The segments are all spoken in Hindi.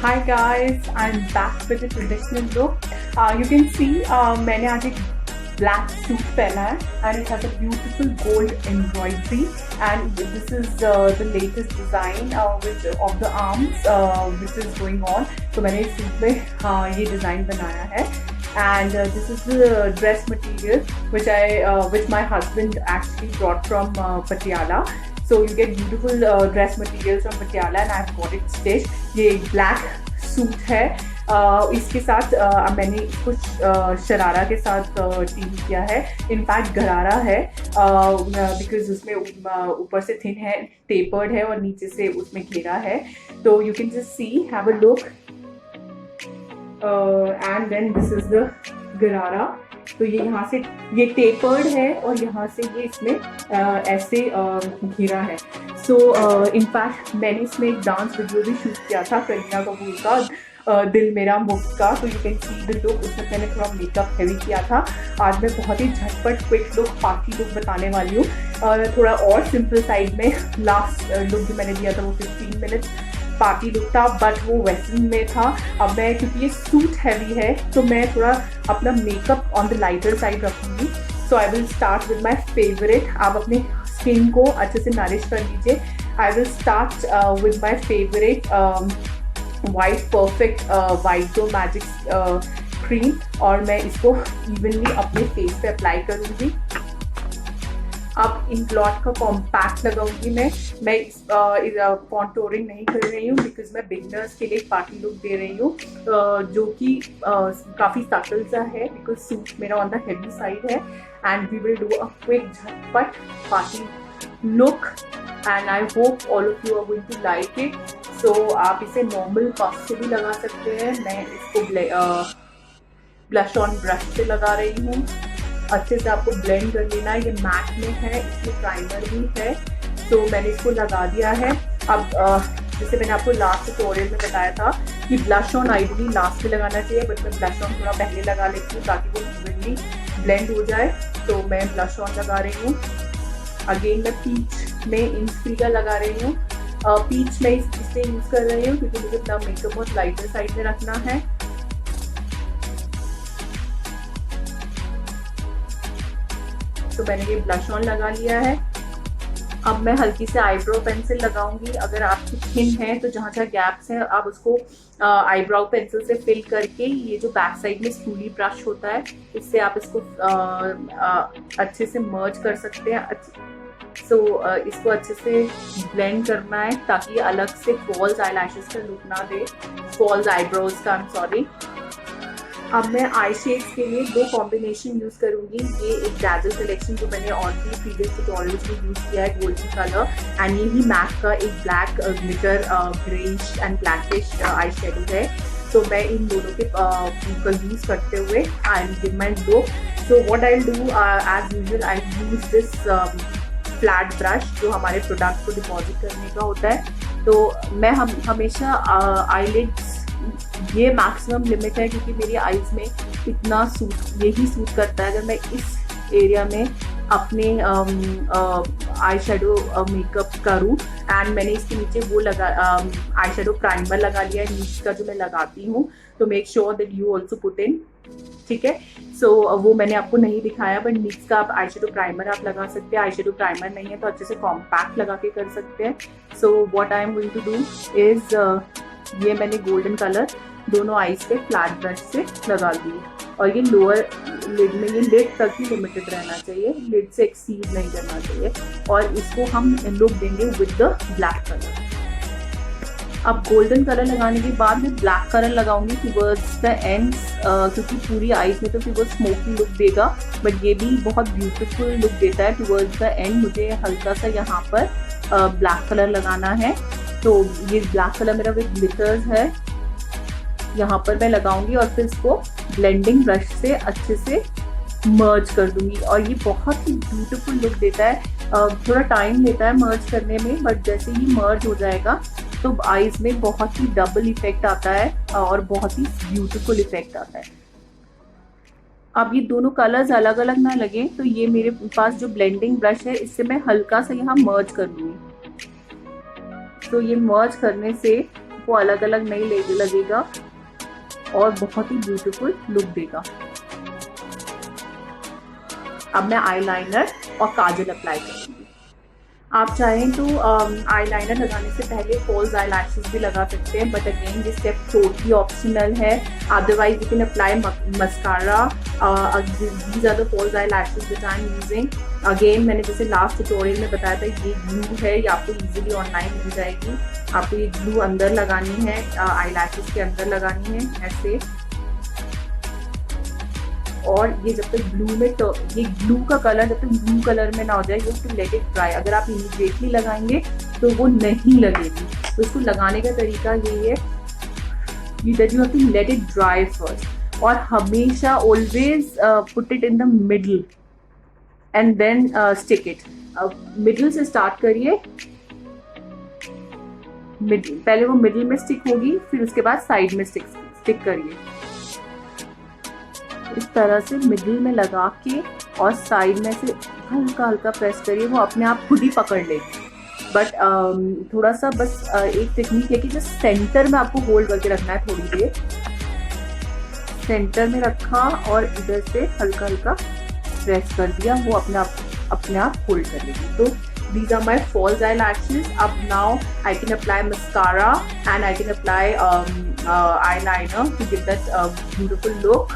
Hi guys, I'm back with a traditional look. You can see मैंने आज एक black suit पहना है and it has a beautiful gold embroidery and this is the latest design which of the arms which is going on. तो मैंने इस सूट में ये डिज़ाइन बनाया है and this is the dress material which my husband actually brought from Patiala. So you get beautiful dress materials from Patiala and I've got it stitched. ये black सूट है, इसके साथ मैंने कुछ शरारा के साथ टीम किया है, इनफैक्ट गरारा है बिकॉज उसमें ऊपर से थिन है, टेपर्ड है और नीचे से उसमें घेरा है. तो you can just see, have a look and then this is the gharara. तो ये यहाँ से ये टेपर्ड है और यहाँ से ये इसमें ऐसे घेरा है. सो इनफैक्ट मैंने इसमें एक डांस वीडियो भी शूट किया था करीना कपूर का, दिल मेरा मुफ्त का. तो you can see the look. उसमें मैंने थोड़ा मेकअप हैवी किया था. आज मैं बहुत ही झटपट क्विक लुक, पार्टी लुक बताने वाली हूँ, थोड़ा और सिंपल साइड में. लास्ट लुक जो मैंने दिया था वो 15 मिनट्स पार्टी लुक था, बट वो वेस्टर्न में था. अब मैं, क्योंकि ये सूट हैवी है, तो मैं थोड़ा अपना makeup on the lighter side रखूँगी. So I will start with my favourite. आप अपने स्किन को अच्छे से नरिश कर लीजिए. I will start with my favourite white perfect white dew magic cream और मैं इसको इवनली अपने फेस पे अप्लाई करूँगी. अब इन ब्लॉट का कॉम्पैक्ट लगाऊंगी मैं कॉन्टोरिंग नहीं कर रही हूँ बिकॉज मैं बिगनर्स के लिए पार्टी लुक दे रही हूँ जो कि काफ़ी सटल सा है बिकॉज सूट मेरा ऑन द हेवी साइड है. And we will do a quick झटपट party look and I hope all of you are going to like it. So आप इसे नॉर्मल पफ से भी लगा सकते हैं. मैं इसको ब्लश ऑन ब्रश से लगा रही हूँ. अच्छे से आपको ब्लेंड कर लेना है. ये मैट में है, इसमें प्राइमर भी है. तो मैंने इसको लगा दिया है. अब जैसे मैंने आपको लास्ट ट्यूटोरियल में बताया था कि ब्लश ऑन आइडियली लास्ट में लगाना चाहिए, बट मैं ब्लश ऑन थोड़ा पहले लगा लेती हूँ ताकि वो इवनली ब्लेंड हो जाए. तो मैं ब्लश ऑन लगा रही हूँ. अगेन मैं पीच में इंस्फ्री का लगा रही हूँ. पीच में इसलिए यूज़ कर रही हूँ क्योंकि मुझे अपना मेकअप बहुत लाइटर साइड में रखना है. तो मैंने ये ब्लश ऑन लगा लिया है. अब मैं हल्की से आईब्रो पेंसिल लगाऊंगी. अगर आपकी थिन है तो जहाँ जहाँ गैप्स हैं आप उसको आईब्रो पेंसिल से फिल करके, ये जो बैक साइड में स्टूली ब्रश होता है इससे आप इसको अच्छे से मर्ज कर सकते हैं. इसको अच्छे से ब्लेंड करना है ताकि अलग से फॉल्स आईलैशेस का लुक ना दे, फॉल्स आईब्रोज का, आई एम सॉरी. अब मैं आई शेड्स के लिए दो कॉम्बिनेशन यूज़ करूँगी. ये एक डैजल कलेक्शन जो मैंने और भी प्रीवियस ट्यूटोरियल्स में यूज़ किया है, गोल्डन कलर, एंड ये ही मैक का एक black glitter greyish and blackish eye shadow है. तो मैं इन दोनों के को यूज़ करते हुए I will give my look. So what I will do as usual, I use this flat brush जो हमारे प्रोडक्ट को डिपॉजिट करने का होता है. तो मैं हमेशा आईलिड्स, ये मैक्सिमम लिमिट है क्योंकि मेरी आईज में इतना यही सूट करता है. अगर मैं इस एरिया में अपने आई शेडो मेकअप करूँ, एंड मैंने इसके नीचे वो आई शेडो प्राइमर लगा लिया है नीच का जो मैं लगाती हूँ. तो make sure that you also put in, ठीक है. सो वो मैंने आपको नहीं दिखाया, बट नीच का आप आई शेडो प्राइमर आप लगा सकते हैं. आई शेडो प्राइमर नहीं है तो अच्छे से कॉम्पैक्ट लगा के कर सकते हैं. So what I am going to do is, ये मैंने गोल्डन कलर दोनों आईज पे फ्लैट ब्रश से लगा दी. और ये लोअर लिड में, ये लिड तक ही लिमिटेड रहना चाहिए, लिड से एक्सीड नहीं करना चाहिए. और इसको हम लुक देंगे विद द ब्लैक कलर. अब गोल्डन कलर लगाने के बाद मैं ब्लैक कलर लगाऊंगी टुवर्ड्स द एंड्स, क्योंकि पूरी आईज में तो फिर वो स्मोकी लुक देगा, बट ये भी बहुत ब्यूटीफुल लुक देता है. टुवर्ड्स द एंड मुझे हल्का सा यहाँ पर ब्लैक कलर लगाना है. तो ये ब्लैक कलर मेरा विद ग्लिटर्स है, यहाँ पर मैं लगाऊंगी और फिर इसको ब्लेंडिंग ब्रश से अच्छे से मर्ज कर दूंगी. और ये बहुत ही ब्यूटीफुल लुक देता है. थोड़ा टाइम लेता है मर्ज करने में, बट जैसे ही मर्ज हो जाएगा तो आईज में बहुत ही डबल इफेक्ट आता है और बहुत ही ब्यूटीफुल इफेक्ट आता है. अब ये दोनों कलर्स अलग अलग ना लगे तो ये मेरे पास जो ब्लेंडिंग ब्रश है इससे मैं हल्का सा यहाँ मर्ज कर लूँगी. तो ये मर्ज करने से सबको अलग अलग नहीं लगेगा और बहुत ही ब्यूटीफुल लुक देगा। अब मैं आईलाइनर और काजल अप्लाई करूँगी। आप चाहें तो आईलाइनर लगाने से पहले फॉल्स आई लैशेस भी लगा सकते हैं, बट अगेन ये स्टेप टोटली ऑप्शनल है। Otherwise you can apply mascara. These are the false eyelashes that I am using. Again मैंने जैसे लास्ट ट्यूटोरियल में बताया था, ये ग्लू है, ये आपको इजीली ऑनलाइन मिल जाएगी। आपको ये ग्लू अंदर लगानी है, आई लैशेस के अंदर लगानी है ऐसे। और ये जब तक ब्लू में ये ग्लू का कलर जब तक ब्लू कलर में ना हो जाए, you to let it dry. अगर आप इमीडिएटली लगाएंगे तो वो नहीं लगेगी। तो इसको लगाने का तरीका ये है that you have to let it dry first, और हमेशा always put it in the middle and then stick it. Middle से स्टार्ट करिए, मिडल पहले वो मिडल में स्टिक होगी, फिर उसके बाद साइड में स्टिक करिए। इस तरह से मिडिल में लगा के और साइड में से हल्का हल्का प्रेस करिए, वो अपने आप खुद ही पकड़ लेगी। बट थोड़ा सा बस एक टेक्निक है कि जो सेंटर में आपको होल्ड करके रखना है, थोड़ी देर सेंटर में रखा और इधर से हल्का हल्का प्रेस कर दिया, वो अपने आप होल्ड कर लेगी। तो these are my false eyelashes. Up now I can apply mascara and I can apply eyeliner to give that beautiful look.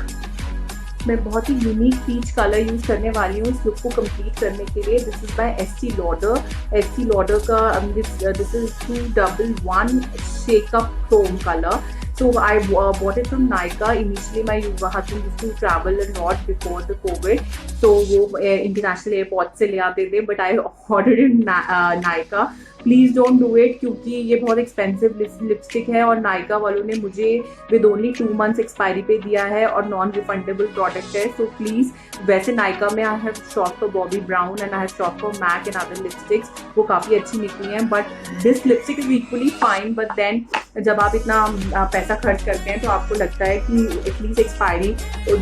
मैं बहुत ही यूनिक पीच कलर यूज करने वाली हूँ इस लुक को कंप्लीट करने के लिए। This is by Estee Lauder. Estee Lauder का this is 211 shakeup chrome colour. So I bought it from Nykaa. Initially my husband used to travel a lot before the COVID, so वो international airport से ले आते थे, but I ordered it Nykaa. Please don't do it, क्योंकि ये बहुत एक्सपेंसिव लिपस्टिक है और नायका वालों ने मुझे विद ओनली 2 months एक्सपायरी पे दिया है और नॉन रिफंडेबल प्रोडक्ट है। सो प्लीज़, वैसे नायका में I have shop for Bobbi Brown and I have shop for MAC and other lipsticks, वो काफ़ी अच्छी निकली हैं, but this lipstick is equally fine. But then जब आप इतना पैसा खर्च करते हैं तो आपको लगता है कि at least expiry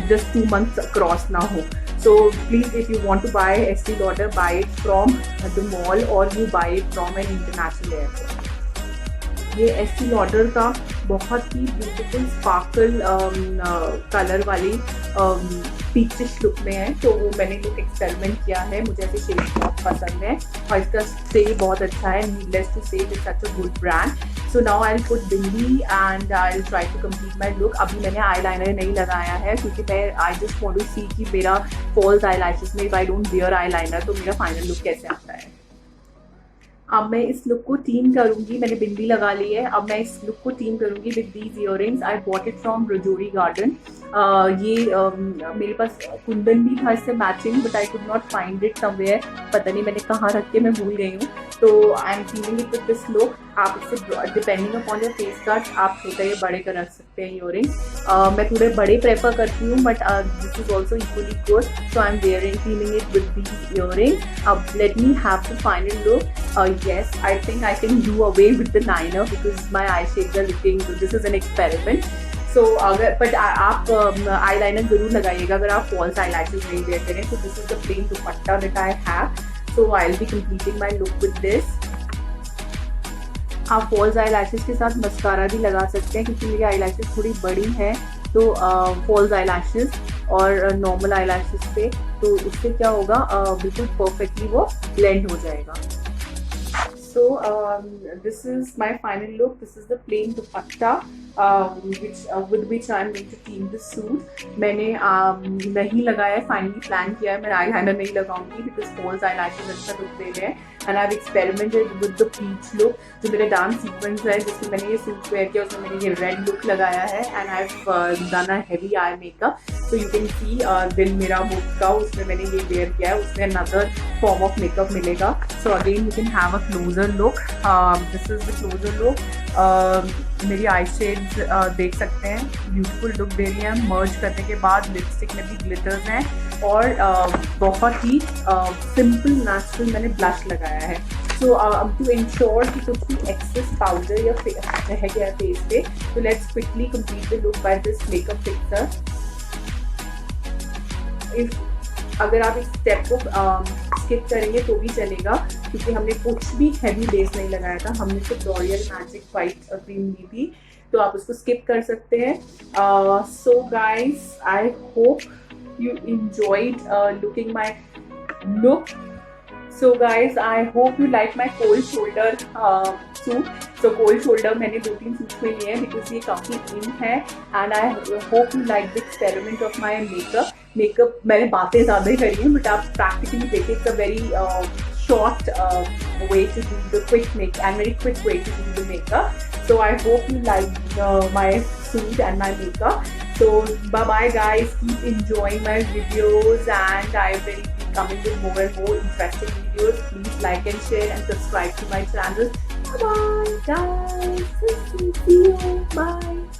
just 2 months cross ना हो। So please, if you want to buy Estee Lauder, buy it from the mall or you buy it from an international airport. ये Estee Lauder का बहुत ही ब्यूटीफुल स्पार्कल कलर वाली पीचिश लुक में है, तो वो मैंने लुक एक्सपेरिमेंट किया है। मुझे ऐसे शेड बहुत पसंद है और इसका सेल बहुत अच्छा है। Needless to say it's such a good brand. So now I will put bindi and I will try to complete my look. अभी मैंने आई लाइनर नहीं लगाया है क्योंकि मैं I just want to see कि मेरा फॉल्स आई लैशेस में if I don't wear eyeliner तो मेरा फाइनल लुक कैसे आता है। अब मैं इस लुक को टीम करूंगी। मैंने बिंदी लगा ली है, अब मैं इस लुक को टीम करूंगी with these earrings. I bought it from Rajouri garden. ये मेरे पास कुंदन भी था इससे matching, but I could not find it somewhere. पता नहीं मैंने कहाँ रख के मैं भूल गई हूँ। तो I am feeling it with this look. आप इससे depending upon your face cut आप छोटे या बड़े कर रख सकते हैं इयररिंग्स। मैं थोड़े बड़े प्रेफर करती हूँ, but this is also equally good, so I am wearing feeling it with these earrings. अब let me have the final look. Yes, I think I can do away with the liner because my eye shades are looking good. This is an experiment. So अगर but आप eyeliner ज़रूर लगाइएगा अगर आप false eyelashes नहीं wear करें। So this is the plain dupatta that I have. So I'll be completing my look with this. आप false eyelashes के साथ मस्कारा भी लगा सकते हैं क्योंकि मेरी eyelashes थोड़ी बड़ी हैं, तो false eyelashes और normal eyelashes से तो उससे क्या होगा, बिल्कुल परफेक्टली वो blend हो जाएगा। So this is my final look. This is the plain dupatta with which I am going to team this suit. मैंने नहीं लगाया, फाइनली प्लान किया है मैं eyeliner नहीं लगाऊंगी because false eyelashes अच्छा लुक दे रहे हैं। And I've experimented with the peach look, जो मेरा डांस सीक्वेंस है जिसमें मैंने ये सूट वेयर किया उसमें मैंने ये रेड लुक लगाया है। And I've done a heavy eye makeup, so you can see दिल मेरा मुख का उसमें मैंने ये वेयर किया है, उसमें another form of makeup मिलेगा। So again you can have a closer look. This is the closer look. मेरी आई शेड्स देख सकते हैं, ब्यूटीफुल लुक दे रही है। मर्ज करने के बाद लिपस्टिक में भी ग्लिटर्स हैं और बहुत ही सिंपल नेचुरल मैंने ब्लश लगाया है। सो अब टू इंश्योर कि कुछ भी एक्सेस पाउडर या रह गया फेस पे, तो let's quickly complete the look by this makeup fixer. अगर आप इस स्टेप को स्किप करेंगे तो भी चलेगा, क्योंकि हमने कुछ भी हैवी बेस नहीं लगाया था, हमने सिर्फ लॉरियल मैजिक वाइट क्रीम ली थी, तो आप उसको स्किप कर सकते हैं। So guys, I hope you enjoyed looking my look. So guys, I hope you like my cold shoulder suit. So cold shoulder मैंने 2-3 सूट में लिए हैं because ये काफ़ी इन है, and I hope you like the experiment of my makeup मैंने बातें ज़्यादा ही करी हैं, but आप practically देखिए, it's a very short way to do the quick make and very quick way to do the makeup. So I hope you like my suit and my makeup. So bye bye guys, keep enjoying my videos, and I will be coming with more and more interesting videos. Please like and share and subscribe to my channel. Bye bye guys, see you, bye.